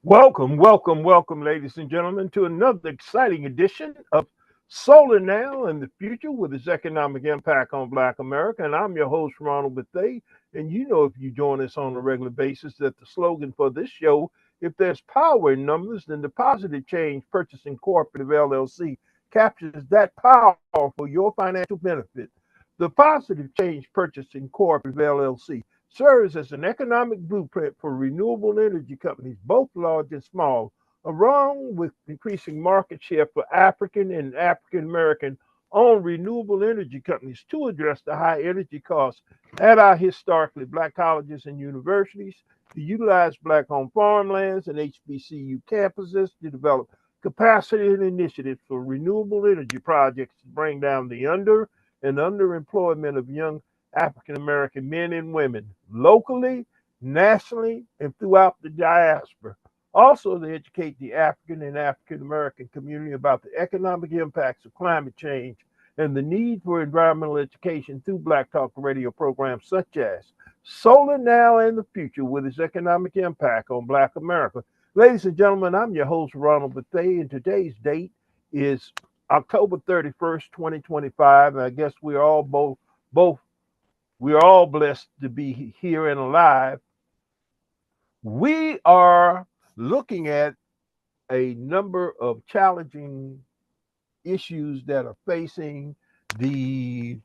Welcome, ladies and gentlemen, to another exciting edition of Solar Now and the Future with its economic impact on Black America. And I'm your host, Ronald Bethea. And you know, if you join us on a regular basis, that the slogan for this show, if there's power in numbers, then the Positive Change Purchasing Cooperative LLC captures that power for your financial benefit. The Positive Change Purchasing Cooperative LLC serves as an economic blueprint for renewable energy companies, both large and small, along with increasing market share for African and African American owned renewable energy companies to address the high energy costs at our historically black colleges and universities, to utilize black owned farmlands and HBCU campuses to develop capacity and initiatives for renewable energy projects to bring down the underemployment of young African American men and women locally, nationally, and throughout the diaspora. Also, to educate the African and African American community about the economic impacts of climate change and the need for environmental education through Black Talk radio programs such as Solar Now and the Future with its economic impact on Black America. Ladies and gentlemen, I'm your host, Ronald Bethea, and today's date is October 31st, 2025. And I guess we're all both we're all blessed to be here and alive. We are looking at a number of challenging issues that are facing the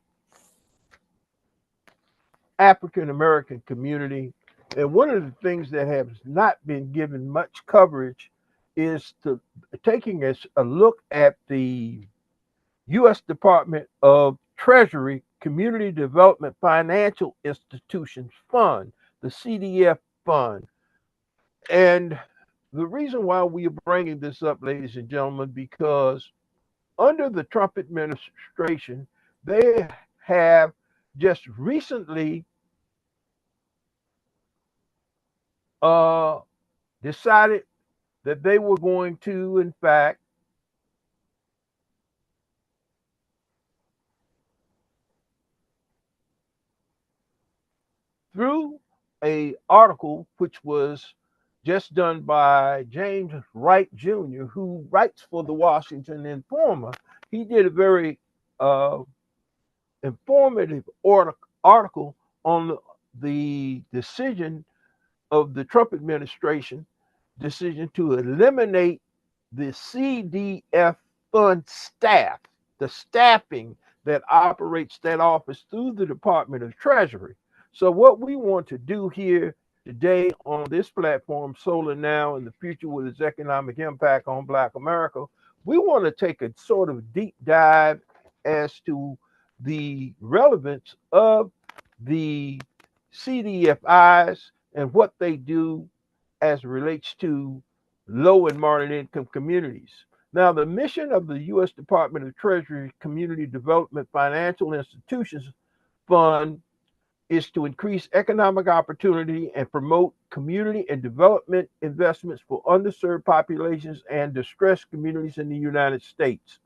African American community. And one of the things that has not been given much coverage is taking a look at the U.S. Department of Treasury Community Development Financial Institutions Fund, the CDF Fund. And the reason why we are bringing this up, ladies and gentlemen, because under the Trump administration, they have just recently decided that they were going to, in fact, through a article which was just done by James Wright Jr., who writes for the Washington Informer. He did a very informative article on the decision of the Trump administration decision to eliminate the CDF fund staff, the staffing that operates that office through the Department of Treasury. So what we want to do here today on this platform, Solar Now and the Future with its economic impact on Black America, we want to take a sort of deep dive as to the relevance of the CDFIs and what they do as it relates to low and moderate income communities. Now, the mission of the U.S. Department of Treasury Community Development Financial Institutions Fund is to increase economic opportunity and promote community and development investments for underserved populations and distressed communities in the United States.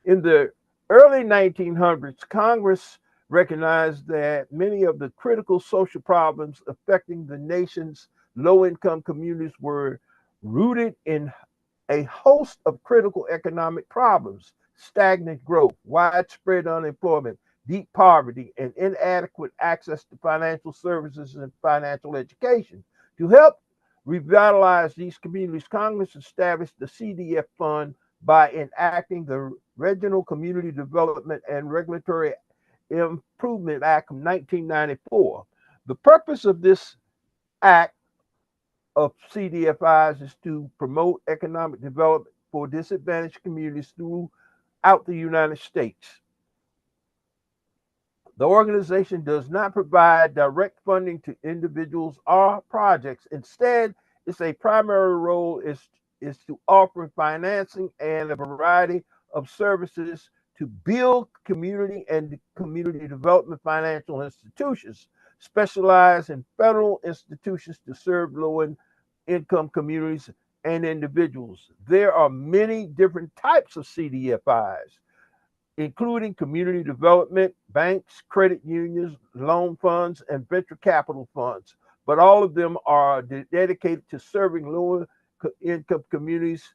In the early 1900s, Congress recognized that many of the critical social problems affecting the nation's low-income communities were rooted in a host of critical economic problems: stagnant growth, widespread unemployment, deep poverty, and inadequate access to financial services and financial education. To help revitalize these communities, Congress established the CDF Fund by enacting the Regional Community Development and Regulatory Improvement Act of 1994. The purpose of this act of CDFIs is to promote economic development for disadvantaged communities throughout the United States. The organization does not provide direct funding to individuals or projects. Instead, its primary role is to offer financing and a variety of services to build community and community development financial institutions, specialize in federal institutions to serve low-income communities and individuals. There are many different types of CDFIs, including community development, banks, credit unions, loan funds, and venture capital funds. But all of them are dedicated to serving lower income communities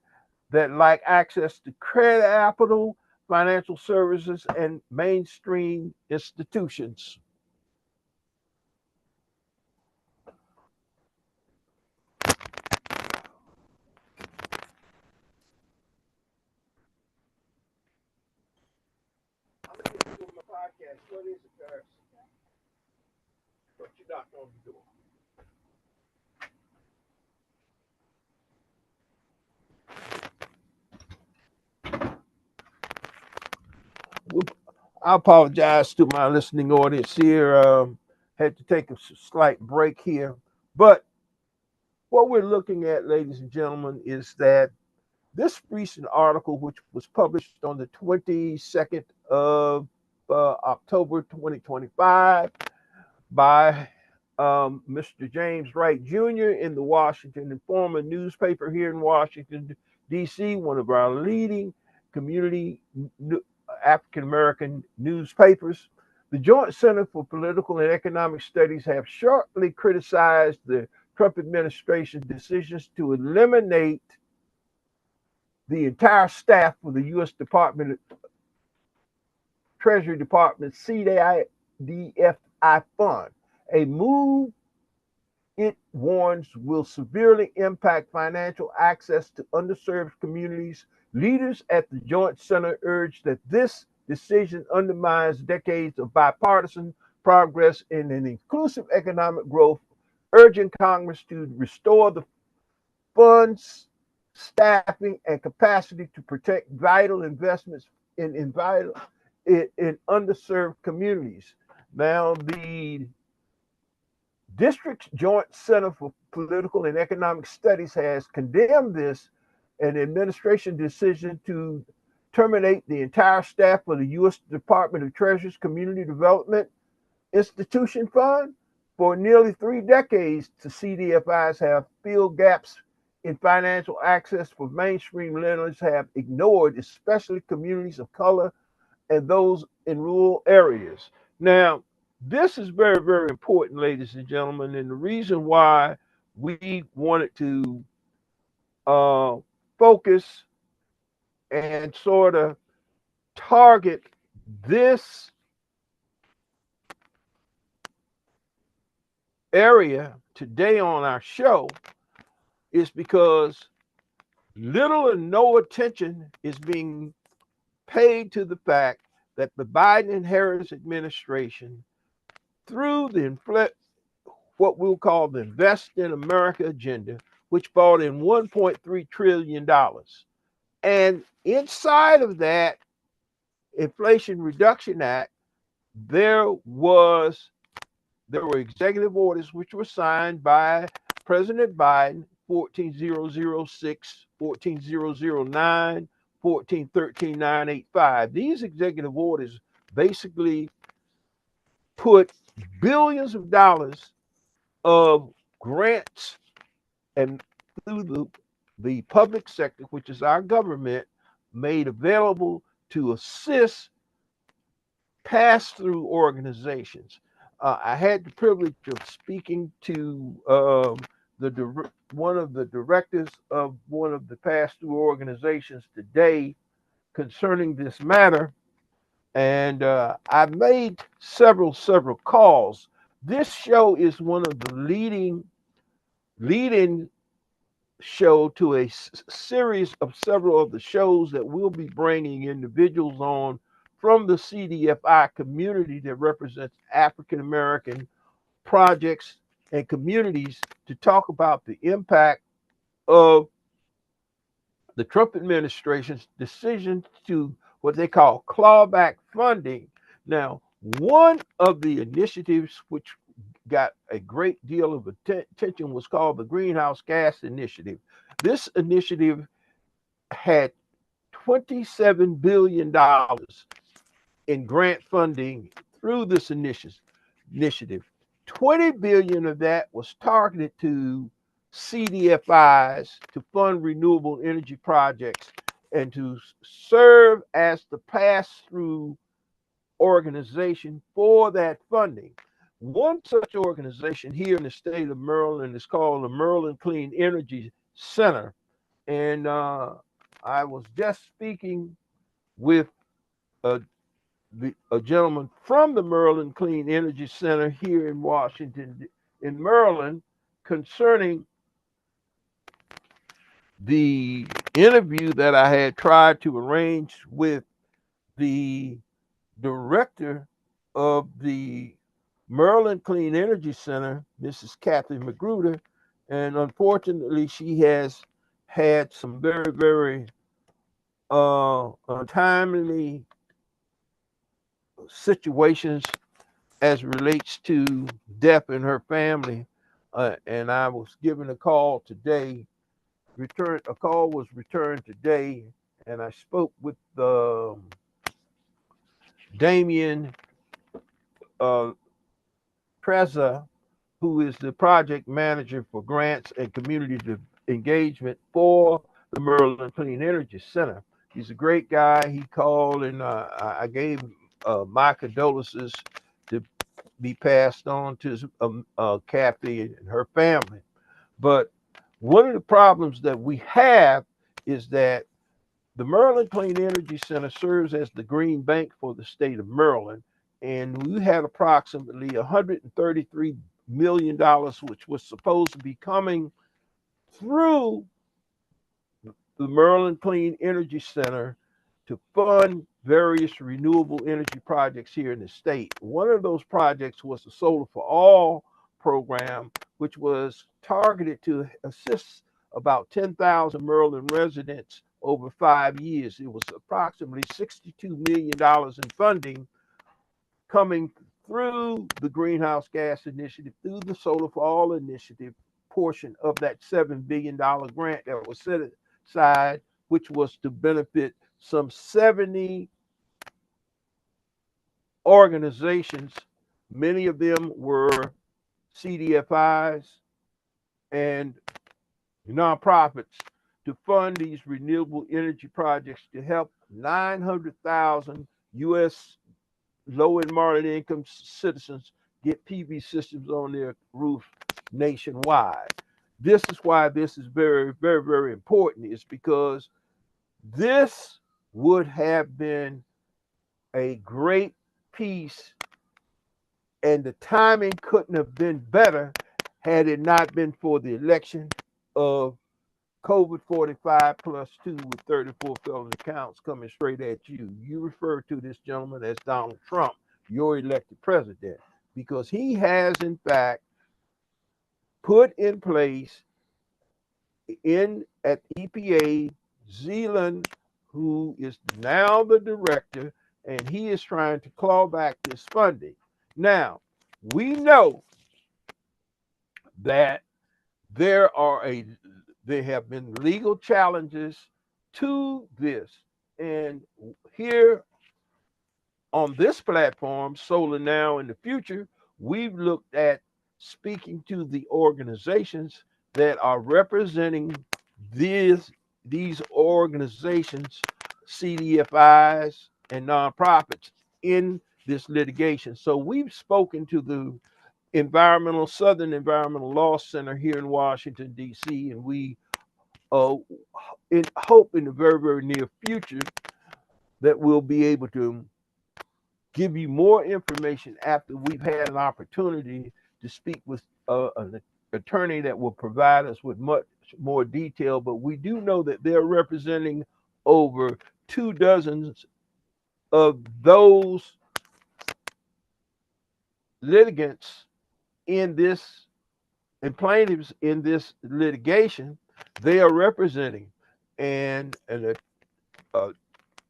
that lack access to credit capital, financial services, and mainstream institutions. I'm going to do my podcast. What is it, Paris? What you knocked on the door? I apologize to my listening audience here. Had to take a slight break here. But what we're looking at, ladies and gentlemen, is that this recent article, which was published on the 22nd of October 2025 by Mr. James Wright Jr. in the Washington Informer newspaper here in Washington, D.C., one of our leading community African American newspapers. The Joint Center for Political and Economic Studies have sharply criticized the Trump administration's decisions to eliminate the entire staff for the U.S. Department of Treasury Department CDFI fund, a move it warns will severely impact financial access to underserved communities. Leaders at the Joint Center urge that this decision undermines decades of bipartisan progress in an inclusive economic growth, urging Congress to restore the funds, staffing, and capacity to protect vital investments in underserved communities. Now, the District's Joint Center for Political and Economic Studies has condemned this an administration decision to terminate the entire staff of the U.S. Department of Treasury's Community Development Institution Fund. For nearly 3 decades, the CDFIs have filled gaps in financial access for mainstream lenders have ignored, especially communities of color and those in rural areas. Now, this is very, very important, ladies and gentlemen, and the reason why we wanted to focus and sort of target this area today on our show is because little or no attention is being paid to the fact that the Biden and Harris administration, through what we'll call the Invest in America agenda, which brought in $1.3 trillion. And inside of that Inflation Reduction Act, there were executive orders which were signed by President Biden, 14006, 14009, 1413985. These executive orders basically put billions of dollars of grants and through the public sector, which is our government, made available to assist pass-through organizations. I had the privilege of speaking to one of the directors of one of the pass-through organizations today concerning this matter, and I made several calls. This show is one of the leading show to a series of several of the shows that we'll be bringing individuals on from the CDFI community that represents African American projects and communities to talk about the impact of the Trump administration's decision to what they call clawback funding. Now, one of the initiatives which got a great deal of attention was called the Greenhouse Gas Initiative. This initiative had $27 billion in grant funding through this initiative. 20 billion of that was targeted to CDFIs to fund renewable energy projects and to serve as the pass-through organization for that funding. One such organization here in the state of Maryland is called the Maryland Clean Energy Center. And I was just speaking with a, a gentleman from the Maryland Clean Energy Center here in Washington, in Maryland, concerning the interview that I had tried to arrange with the director of the Maryland Clean Energy Center, Mrs. Kathy Magruder, and unfortunately, she has had some very, very untimely situations as relates to death in her family. And I was given a call today. A call was returned today, and I spoke with Damien uh, Preza, who is the project manager for grants and community engagement for the Maryland Clean Energy Center. He's a great guy. He called, and I gave my condolences to be passed on to Kathy and her family. But one of the problems that we have is that the Maryland Clean Energy Center serves as the green bank for the state of Maryland, and we had approximately $133 million, which was supposed to be coming through the Maryland Clean Energy Center to fund various renewable energy projects here in the state. One of those projects was the Solar for All program, which was targeted to assist about 10,000 Maryland residents over 5 years. It was approximately $62 million in funding coming through the Greenhouse Gas Initiative, through the Solar for All initiative portion of that $7 billion grant that was set aside, which was to benefit some 70 organizations. Many of them were CDFIs and nonprofits to fund these renewable energy projects to help 900,000 U.S. low and moderate income citizens get PV systems on their roof nationwide. This is why this is very, very, very important, is because this would have been a great piece, and the timing couldn't have been better had it not been for the election of COVID 45 plus 2 with 34 felony counts coming straight at you. You refer to this gentleman as Donald Trump, your elected president, because he has, in fact, put in place at EPA Zealand, who is now the director, and he is trying to claw back this funding. Now, we know that there have been legal challenges to this. And here on this platform, Solar Now in the Future, we've looked at speaking to the organizations that are representing these organizations, CDFIs and nonprofits, in this litigation. So we've spoken to the Southern Environmental Law Center here in Washington, D.C., and we hope in the very, very near future that we'll be able to give you more information after we've had an opportunity to speak with an attorney that will provide us with much more detail. But we do know that they're representing over 2 dozens of those litigants in this, and plaintiffs in this litigation. They are representing, and a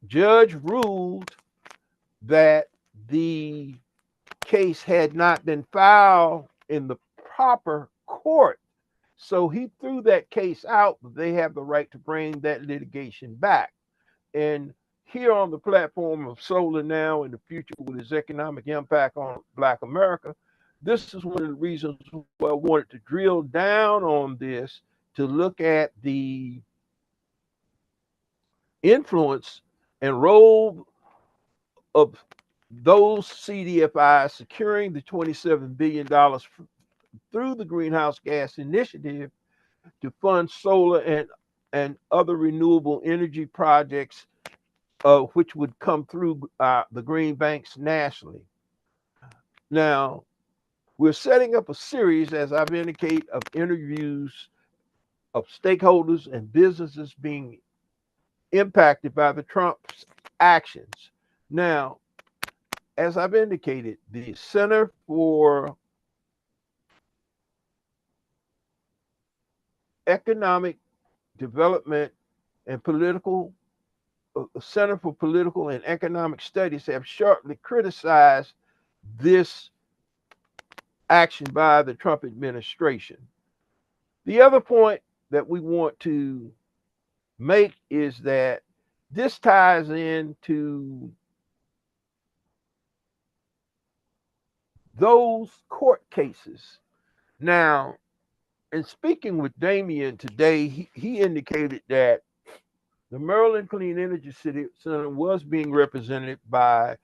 judge ruled that the case had not been filed in the proper court. So he threw that case out, but they have the right to bring that litigation back. And here on the platform of Solar Now in the Future, with its economic impact on Black America, this is one of the reasons why I wanted to drill down on this, to look at the influence and role of those CDFIs securing the $27 billion through the Greenhouse Gas Initiative to fund solar and other renewable energy projects, which would come through the green banks nationally. Now, we're setting up a series, as I've indicated, of interviews of stakeholders and businesses being impacted by the Trump's actions. Now, as I've indicated, the Center for Economic Development and Center for Political and Economic Studies have sharply criticized this action by the Trump administration. The other point that we want to make is that this ties into those court cases. Now, in speaking with Damien today, he indicated that the Maryland Clean Energy Center was being represented by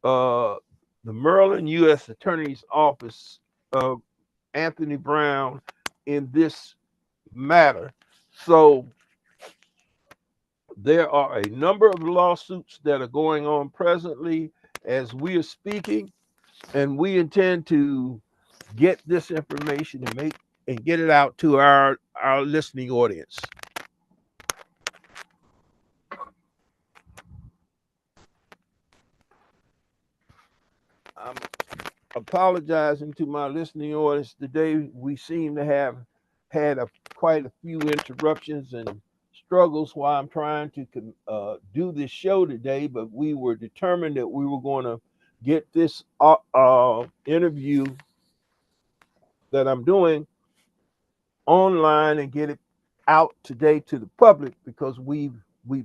the Maryland U.S. Attorney's Office of Anthony Brown in this matter. So there are a number of lawsuits that are going on presently as we are speaking, and we intend to get this information and get it out to our listening audience. I'm apologizing to my listening audience today. We seem to have had quite a few interruptions and struggles while I'm trying to do this show today, but we were determined that we were going to get this interview that I'm doing online and get it out today to the public because we've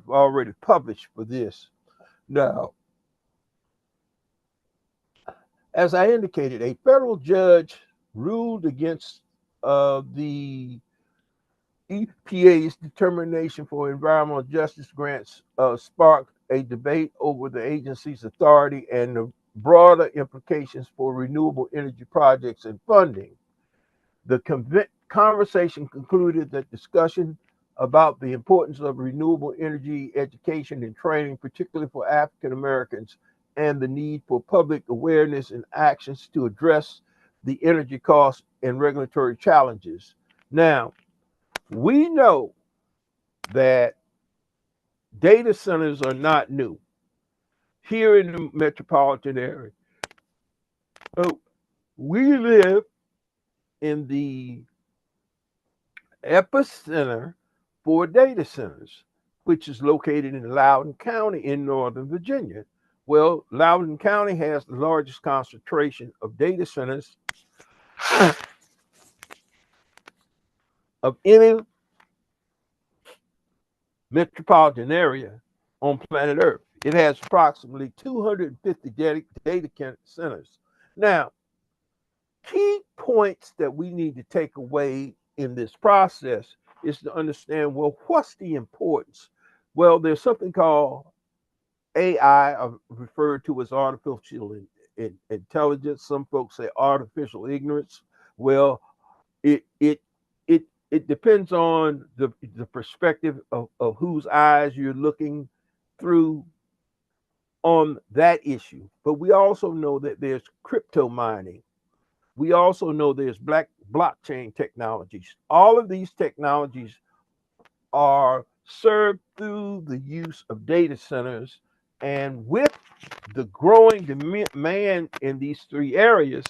already published for this. Now, as I indicated, a federal judge ruled against the EPA's determination for environmental justice grants, sparked a debate over the agency's authority and the broader implications for renewable energy projects and funding. The conversation concluded that discussion about the importance of renewable energy education and training, particularly for African Americans, and the need for public awareness and actions to address the energy costs and regulatory challenges. Now, we know that data centers are not new here in the metropolitan area. We live in the epicenter for data centers, which is located in Loudoun County in Northern Virginia. Well, Loudoun County has the largest concentration of data centers of any metropolitan area on planet Earth. It has approximately 250 data centers. Now, key points that we need to take away in this process is to understand, well, what's the importance? Well, there's something called AI, referred to as artificial intelligence. Some folks say artificial ignorance. Well, it depends on the perspective of whose eyes you're looking through on that issue. But we also know that there's crypto mining. We also know there's blockchain technologies. All of these technologies are served through the use of data centers. And with the growing demand in these three areas,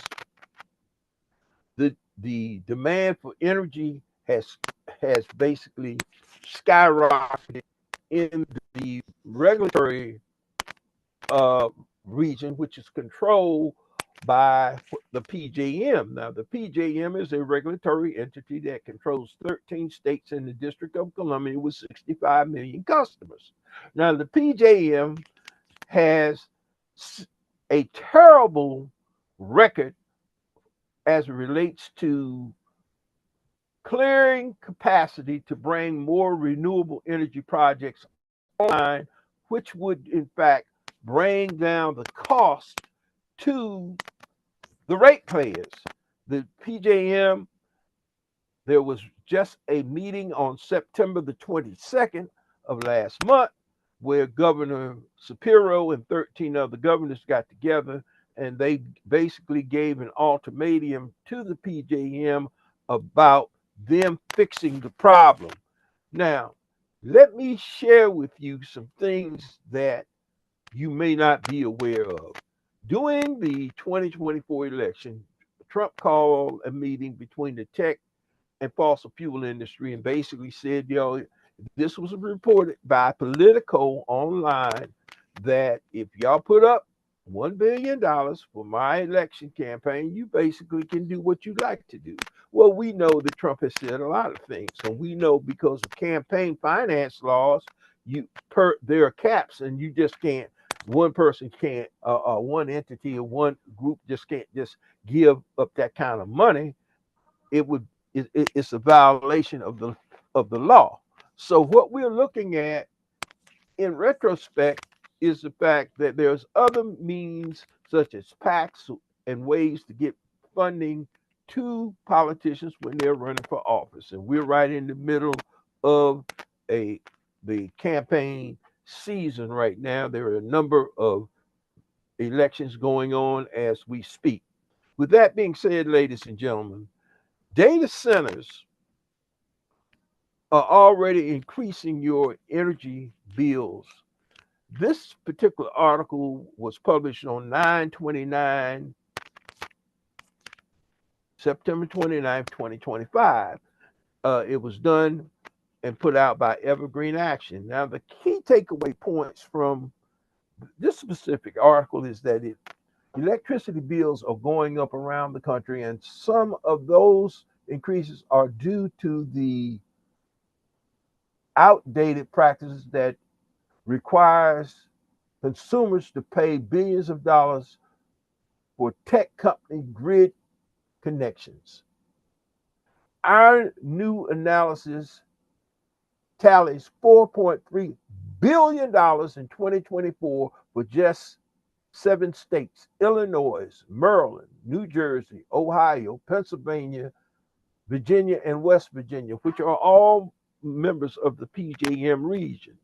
the demand for energy has basically skyrocketed in the regulatory region, which is controlled by the PJM. Now, the PJM is a regulatory entity that controls 13 states in the District of Columbia with 65 million customers. Now, the PJM has a terrible record as it relates to clearing capacity to bring more renewable energy projects online, which would in fact bring down the cost to the ratepayers. The PJM, there was just a meeting on September the 22nd of last month where Governor Shapiro and 13 other governors got together and they basically gave an ultimatum to the PJM about them fixing the problem. Now, let me share with you some things that you may not be aware of. During the 2024 election, Trump called a meeting between the tech and fossil fuel industry and basically said, this was reported by Politico online that if y'all put up $1 billion for my election campaign, you basically can do what you like to do. Well, we know that Trump has said a lot of things, and we know because of campaign finance laws, there are caps, and you just can't. One person can't, one entity or one group just can't just give up that kind of money. It's a violation of the law. So what we're looking at in retrospect is the fact that there's other means such as PACs and ways to get funding to politicians when they're running for office. And we're right in the middle of the campaign season right now. There are a number of elections going on as we speak. With that being said, ladies and gentlemen, data centers are already increasing your energy bills. This particular article was published on September 29th, 2025. It was done and put out by Evergreen Action. Now, the key takeaway points from this specific article is that electricity bills are going up around the country, and some of those increases are due to the outdated practices that requires consumers to pay billions of dollars for tech company grid connections. Our new analysis tallies $4.3 billion in 2024 for just 7 states: Illinois, Maryland, New Jersey, Ohio, Pennsylvania, Virginia, and West Virginia, which are all members of the PJM region.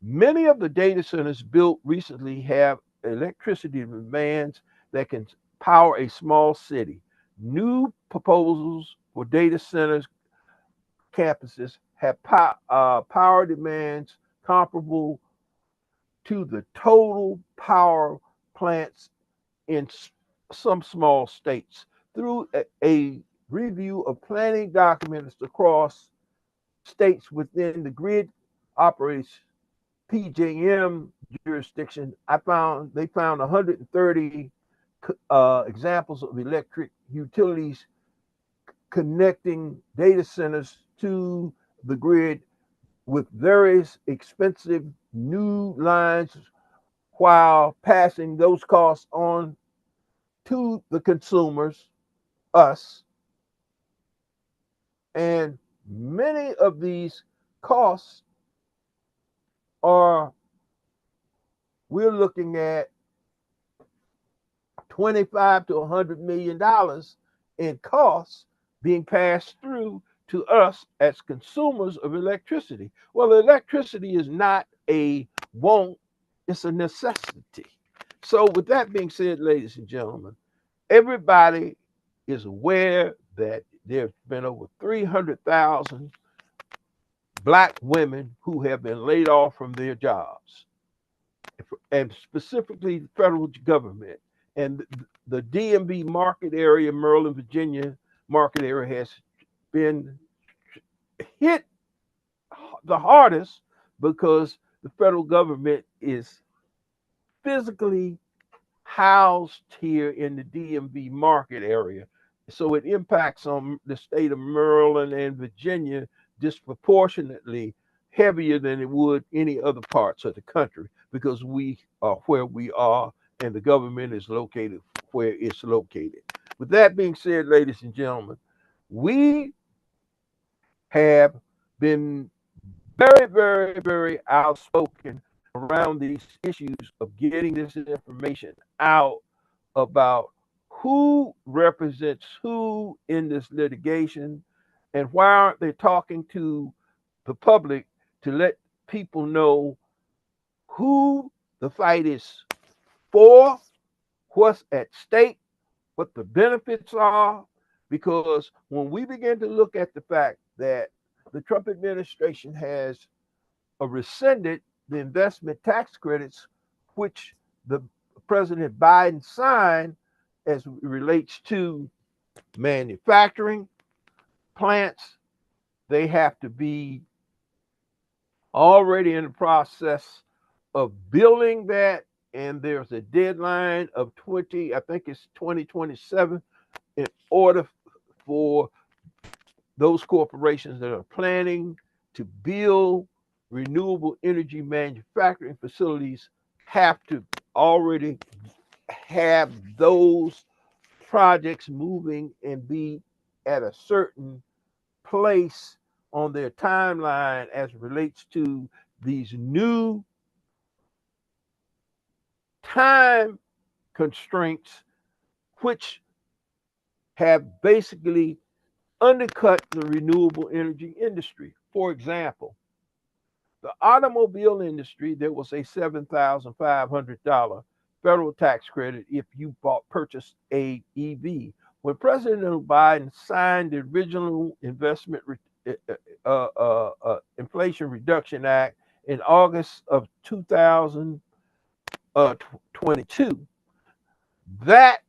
Many of the data centers built recently have electricity demands that can power a small city. New proposals for data centers campuses have power demands comparable to the total power plants in some small states. Through a review of planning documents across states within the grid operates PJM jurisdiction, they found 130 examples of electric utilities connecting data centers to the grid with various expensive new lines while passing those costs on to the consumers, us. And many of these costs we're looking at $25 to $100 million in costs being passed through to us as consumers of electricity. Well, electricity is not a want, it's a necessity. So with that being said, ladies and gentlemen, everybody is aware that there's been over 300,000 Black women who have been laid off from their jobs, and specifically the federal government. And the DMV market area, Maryland, Virginia market area has been hit the hardest because the federal government is physically housed here in the DMV market area. So it impacts on the state of Maryland and Virginia disproportionately heavier than it would any other parts of the country because we are where we are and the government is located where it's located. With that being said, ladies and gentlemen, we have been very, very, very outspoken around these issues of getting this information out about who represents who in this litigation. And why aren't they talking to the public to let people know who the fight is for, what's at stake, what the benefits are? Because when we begin to look at the fact that the Trump administration has rescinded the investment tax credits, which the President Biden signed as it relates to manufacturing plants, they have to be already in the process of building that. And there's a deadline of I think it's 2027, in order for those corporations that are planning to build renewable energy manufacturing facilities have to already have those projects moving and be at a certain place on their timeline as it relates to these new time constraints, which have basically undercut the renewable energy industry. For example, the automobile industry, there was a $7,500 federal tax credit if you purchased a EV. When President Biden signed the original Inflation Reduction Act in August of 2022, that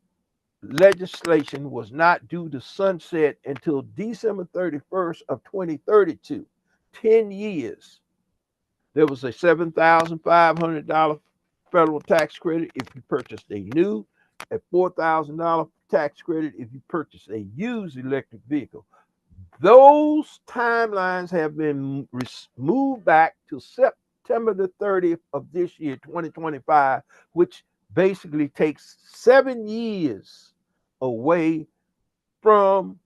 legislation was not due to sunset until December 31st of 2032, 10 years. There was a $7,500 federal tax credit if you purchased a new, a $4,000 tax credit if you purchased a used electric vehicle. Those timelines have been moved back to September the 30th of this year, 2025, which basically takes 7 years away from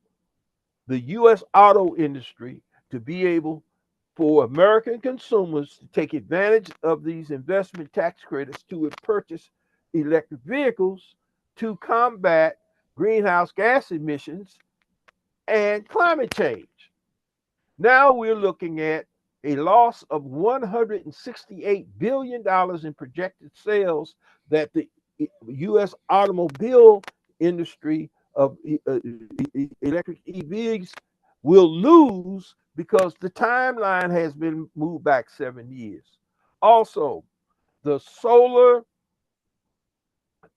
the U.S. auto industry to be able for American consumers to take advantage of these investment tax credits to purchase electric vehicles to combat greenhouse gas emissions and climate change. Now we're looking at a loss of $168 billion in projected sales that the U.S. automobile industry of electric EVs will lose because the timeline has been moved back 7 years. Also, the solar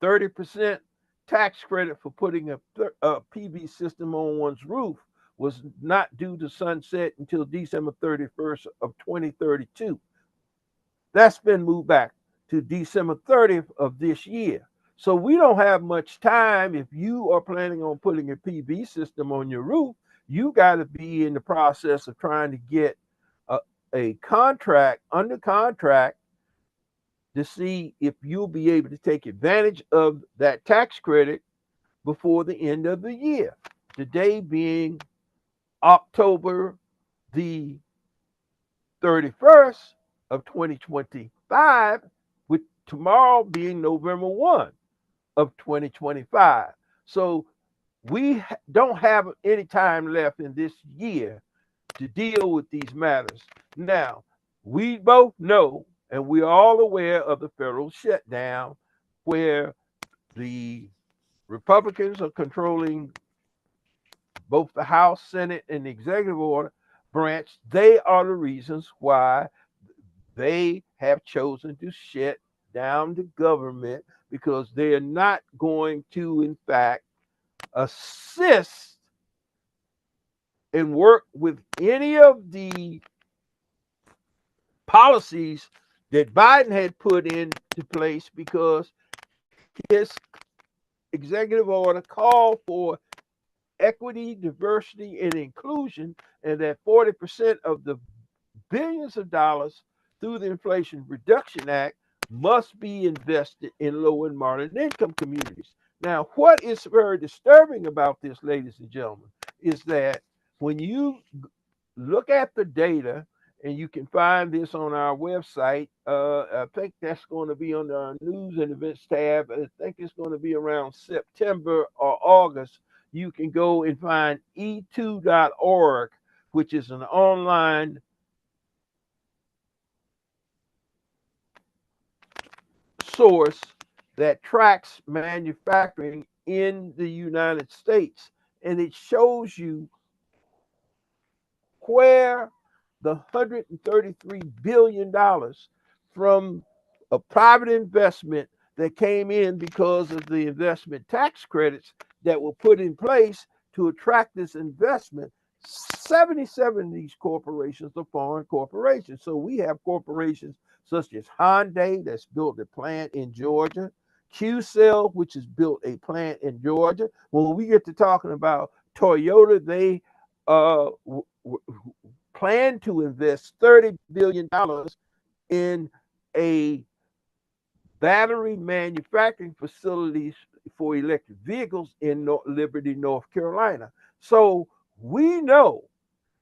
30% tax credit for putting a PV system on one's roof was not due to sunset until December 31st of 2032. That's been moved back to December 30th of this year. So we don't have much time. If you are planning on putting a PV system on your roof, you got to be in the process of trying to get a contract, under contract, to see if you'll be able to take advantage of that tax credit before the end of the year. Today being October the 31st of 2025, with tomorrow being November 1 of 2025. So we don't have any time left in this year to deal with these matters. Now, we both know and we're all aware of the federal shutdown where the Republicans are controlling both the House, Senate, and the executive order branch. They are the reasons why they have chosen to shut down the government, because they are not going to, in fact, assist and work with any of the policies that Biden had put into place, because his executive order called for equity, diversity, and inclusion, and that 40% of the billions of dollars through the Inflation Reduction Act must be invested in low and moderate income communities. Now, what is very disturbing about this, ladies and gentlemen, is that when you look at the data, and you can find this on our website, I think that's going to be on our news and events tab. I think it's going to be around September or August. you can go and find e2.org, which is an online source that tracks manufacturing in the United States. And it shows you where the $133 billion from a private investment that came in because of the investment tax credits that were put in place to attract this investment. 77 of these corporations are foreign corporations. So we have corporations such as Hyundai that's built a plant in Georgia, QCell, which has built a plant in Georgia. When we get to talking about Toyota, they uh, plan to invest $30 billion in a battery manufacturing facilities for electric vehicles in Liberty, North Carolina. So we know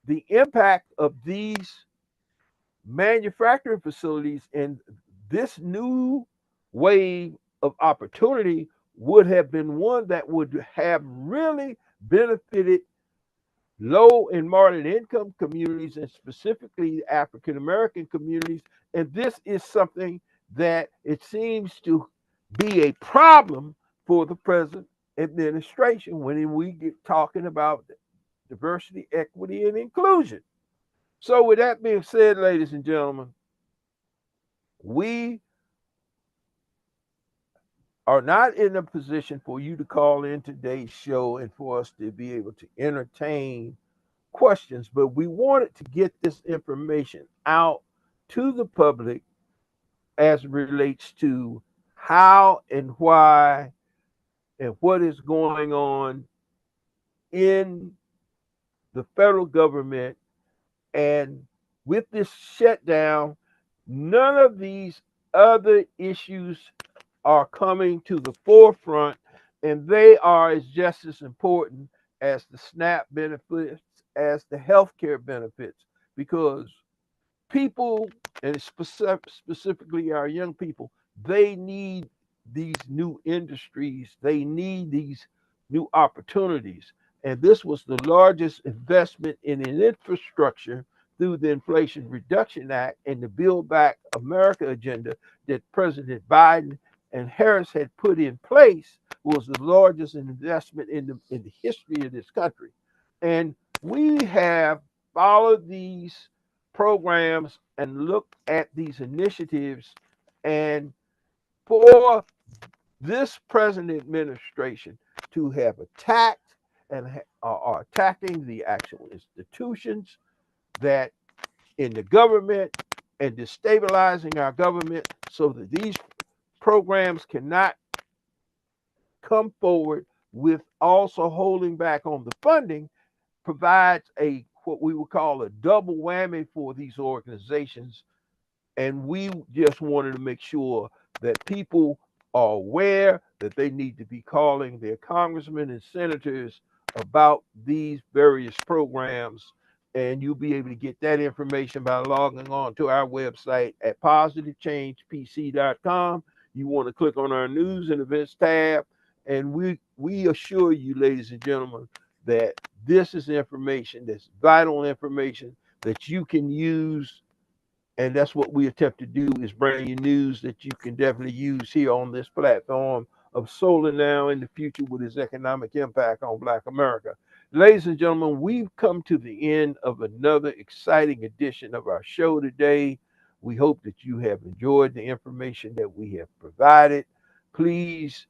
the impact of these manufacturing facilities, and this new wave of opportunity would have been one that would have really benefited low and moderate income communities, and specifically African American communities. And this is something that it seems to be a problem for the present administration when we get talking about diversity, equity, and inclusion. So, with that being said, ladies and gentlemen, we are not in a position for you to call in today's show and for us to be able to entertain questions, but we wanted to get this information out to the public as it relates to how and why and what is going on in the federal government. And with this shutdown, none of these other issues are coming to the forefront, and they are just as important as the SNAP benefits, as the health care benefits, because people, and specifically our young people, they need these new industries, they need these new opportunities. And this was the largest investment in an infrastructure through the Inflation Reduction Act and the Build Back America agenda that President Biden and Harris had put in place, was the largest investment in the history of this country. And we have followed these programs and looked at these initiatives. And for this present administration to have attacked and are attacking the actual institutions that in the government and destabilizing our government so that these programs cannot come forward, with also holding back on the funding, provides a what we would call a double whammy for these organizations. And we just wanted to make sure that people are aware that they need to be calling their congressmen and senators about these various programs. And you'll be able to get that information by logging on to our website at positivechangepc.com. You want to click on our news and events tab. And we assure you, ladies and gentlemen, that this is information that's vital information that you can use. And that's what we attempt to do, is bring you news that you can definitely use here on this platform of Solar Now in the Future with its economic impact on Black America. Ladies and gentlemen, we've come to the end of another exciting edition of our show today. We hope that you have enjoyed the information that we have provided. Please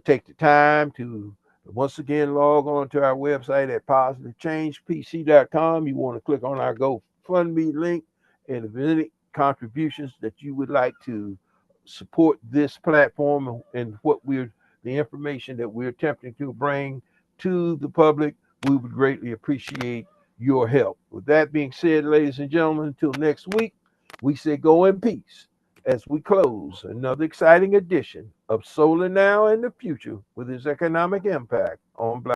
take the time to once again log on to our website at positivechangepc.com. You want to click on our GoFundMe link, and if any contributions that you would like to support this platform and the information that we're attempting to bring to the public, we would greatly appreciate your help. With that being said, ladies and gentlemen, until next week, we say go in peace as we close another exciting edition of Solar Now and the Future with its economic impact on Black